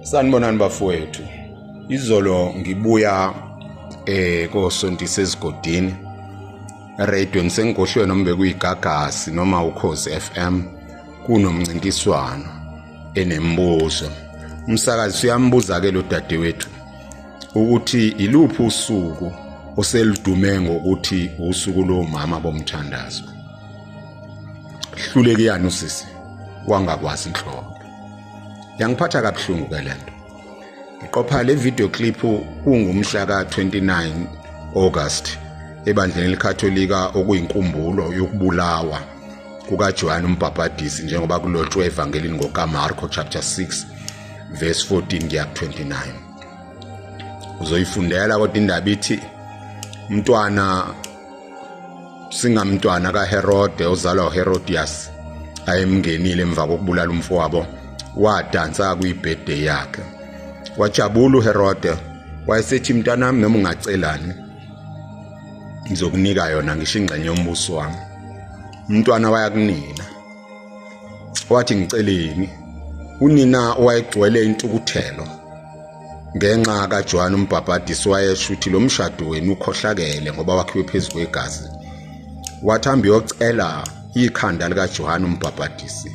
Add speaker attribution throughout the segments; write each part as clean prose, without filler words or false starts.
Speaker 1: Sanibonani bafowethu. Izolo ngibuya koSonto Sezigodini. Radio sengigohlwe noma bekuyigagasi noma uKhosi FM kunomncintiswano enembuzo. Umsakazi uyambuza ke lo dadewethu ukuthi iluphi usuku oselidume ngokuthi usuku lomama bomthandazo. Hluleke yani usisi wangakwazi inhloko. Yangiphatha kabuhlungu ke lento. Ngiqopha le video clip kungumhla ka-29 August ebandleni elikatholika okuyinkumbulo yokubulawa kukaJohane uMbhaphatisi njengoba kulotshwe evangelini ngokaMarko chapter 6 verse 14 kuya 29. Uzoyifundela kodwa indaba ithi umntwana singamntwana kaHerode ozalwa uHerodias ayemngenile emva kokubulala umfowabo wadansa kuyibirthday yakhe. Wajabula uHerode wayesethi mntanami noma ungacelani ngizokunika yona ngisho ingxenye yombuso wami. Umntwana wayakunina wathi ngiceleni. Unina wayegcwele intukuthelo ngenxa kaJohane uMbhaphatisi wayesho ukuthi lo mshado wenu ukhohlakele ngoba wakhiwe phezulu kwegazi. Wathamba yocela ikhanda likaJohane uMbhaphatisi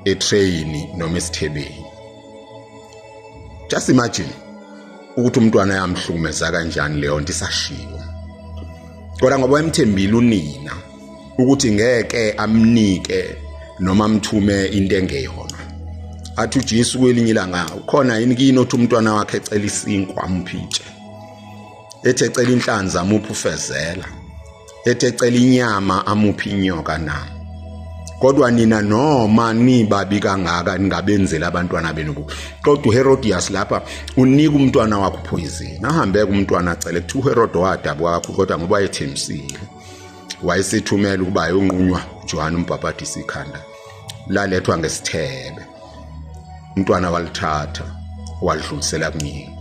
Speaker 1: etreyini noma esithebeni. Just imagine ukuthi umntwana yamhlukumeza kanjani leyo nto isashiwo. Kodwa ngoba emthembile unina ukuthi ngeke amnike noma amthume into engeyona. Athi uJesu kwelinye ilanga ukhona yini kini othi umntwana wakhe ecela isinkwa amphitshe. Ethe ecela inhlanzi amuphe ufezela. Ethe ecela inyama amuphe inyoka na. Kodwa nina noma nibabi kangaka ningabenzela abantwana benu. Kodwa uHerodias lapha unika umntwana wakhe poison. Ahambe kumntwana acele kuthi uHerode wadabuka kakhulu kodwa ngoba yethemsile. Wayesethumela ukuba ayonqunywa uJohane uMbhaphatisi ikhanda. Lalethwa ngesithebe. Umntwana walithatha walidlulisela kunina.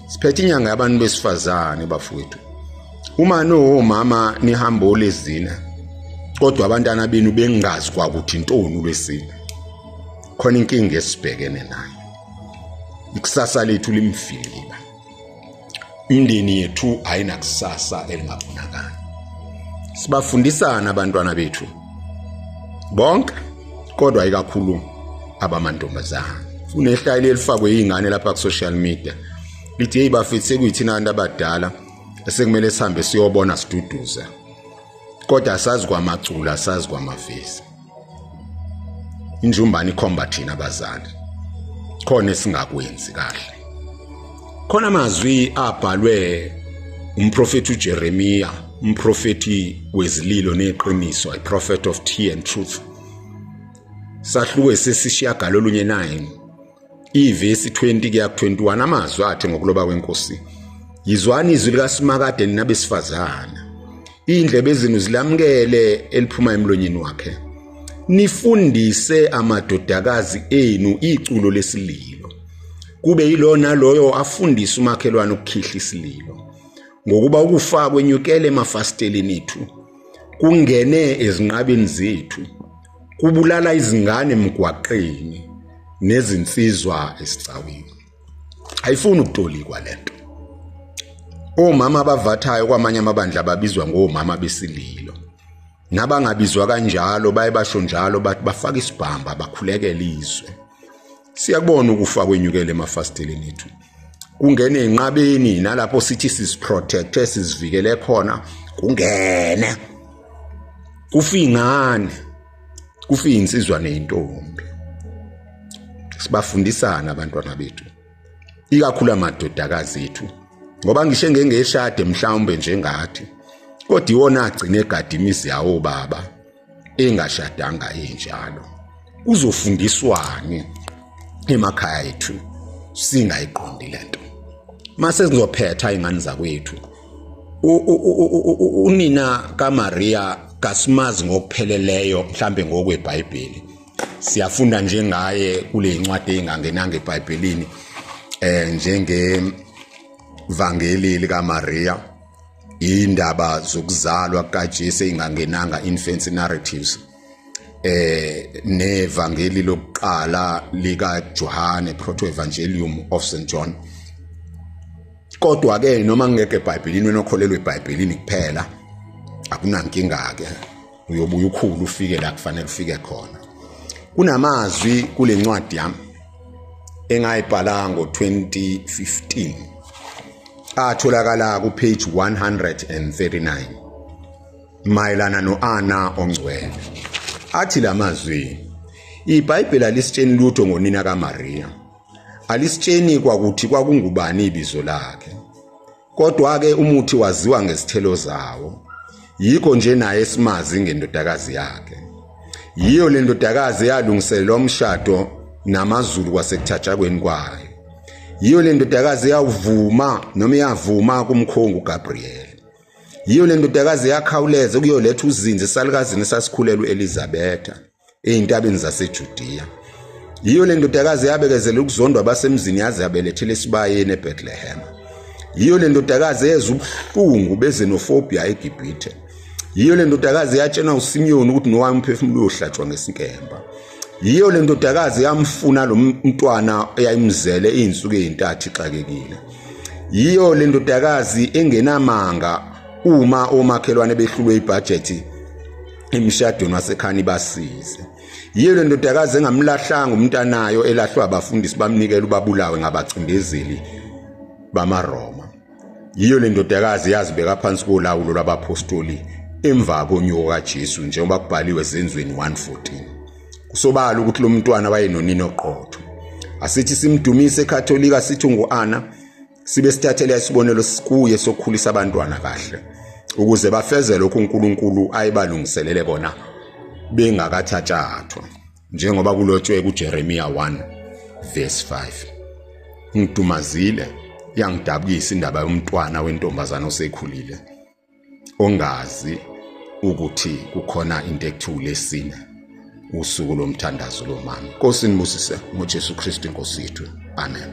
Speaker 1: Siphethe inyanga yabantu besifazane bafowethu. Uma nomama nihamba olezina kodwa abantwana benu bengazi kwakuthi intoni ulwesine. Khona inkinga esibhekene nayo. Ikusasa lethu limfiliba. Imindeni yethu ayinakusasa elingabonakali. Sibafundisana abantwana bethu bonke kodwa ayikakhulu abamantombazana. Funa ehlale elifakwe izingane lapha ku social media. Lithi hey bafethu sekuyithina abantu abadala esekumele sihambe siyobona siduduza. Kodwa asazi kwamacula asazi kwamavesi. Injumbani ikhomba thina abazali. Khona esingakwenzi kahle. Khona amazwi abhalwe umprofeti uJeremiya, umprofeti wezililo neqiniso, a prophet of tea and truth. Sahluke sesishiyagalolunye 9 ivesi 20 kuya 21 amazwi athi ngokuloba kwenkosi. Yizwani izwi likaSimakade nabesifazana. Indlebe zenu zilamkele eliphuma emlonyeni wakhe. Nifundise amadodakazi enu iculo lesililo. Kube yilona loyo afundisa umakhelwane ukukhihla isililo. Ngokuba ukufa kwenyukele emafasteleni ethu. Kungene ezinqabeni zethu. Kubulala izingane emgwaqeni nezinsizwa esicaweni. Ayifuni ukutolikwa lento. Omama abavathayo kwamanye amabandla babizwa ngomama besililo. Nabangabizwa kanjalo bayebasho njalo bathi bafaka isibhamba bakhulekele izwe. Siyakubona ukufa kwenyukele emafasteleni ethu. Kungene enqabeni nalapho sithi sisiprotect sizivikele khona kungene. Kufa ingane. Kufa insizwa nentombi. Sibafundisana abantwana bethu. Ikakhulu amadodakazi ethu. Ngoba ngisho ngengeshade mhlawumbe njengathi kodwa iwona agcine egada imizi yawo baba engashadanga enjalo. Uzofundiswani emakhaya ethu singayiqondi lento. Mase sizophetha ingane zakwethu. Unina kaMaria kasimazi ngokupheleleyo mhlambe ngokweBhayibheli. Siyafunda njengaye kule incwadi engangenanga eBhayibhelini njenge Vangeli likaMaria indaba zokuzalwa kaJesu engangenanga infancy narratives. nevangeli lokuqala lika John, Proto-Evangelium of St. John. Kodwa ke noma ngeke eBhayibhelini wena okholelwa eBhayibhelini kuphela akunankinga ke, uyobuya ukhulu ufike la kufanele ufike khona. Kunamazwi kule ncwadi yami engayibhala ngo-2015 atholakala ku page 139 mayelana no-Ana ongcwele. Athi lamazwi, iBhayibheli alisitsheni lutho ngonina kaMaria, alisitsheni kwakuthi kwakungubani ibizo lakhe, kodwa ke umuthi waziwa ngesithelo zawo, yikho nje naye simazi ngendodakazi yakhe. Yiyo le ndodakazi yalungiselelwa umshado namazulu kwasekuthathakweni kwayo. Yiyo le ndodakazi yavuma kumkhongo uGabriel. Yiyo le ndodakazi yakhawuleza ukuyoletha uzinzi esalukazini esasikhulelwe Elizabetha eyintabeni zaseJudiya. Yiyo le ndodakazi yabekezela ukuzondwa basemzini yaze yabelethela esibayeni eBethlehem. Yiyo le ndodakazi yezwa ubuhlungu bezenophobia eGibhithe. Yiyo le ndodakazi yatshena uSimiyoni ukuthi nowami umphefumulo uhlatshwa ngesinkemba. Yiyo le ndodakazi yamfuna lo mntwana eyayimzele izinsuku ezintathu ixakekile. Yiyo le ndodakazi engenamanga uma omakhelwane behlulwe ibudget emshadweni wasekhani basize. Yiyo le ndodakazi engamlahlanga umntanayo elahlwa abafundisi bamnikela ubabulawe ngabacindezeli bamaRoma. Yiyo le ndodakazi yazibeka phansi kolawulo lwabapostoli emva konyoka kaJesu njengoba kubhaliwe ezenzweni 1:14. Kusobala ukuthi lo mntwana wayenonina oqotho. Asithi simdumise eKatolika sithi nguAna, sibe sithathela isibonelo sikuye sokukhulisa abantwana kahle ukuze bafeze lokhu uNkulunkulu ayibalungiselele bona bengakathathwa njengoba kulotshwe kuJeremiya 1:5. Ngidumazile yangidabukisa indaba yomntwana wentombazana osekhulile ongazi ukuthi kukhona into ekuthule esine usuku lomthandazo lomama. Nkosi nibusise ngoJesu Kristu inkosi yethu. Amen.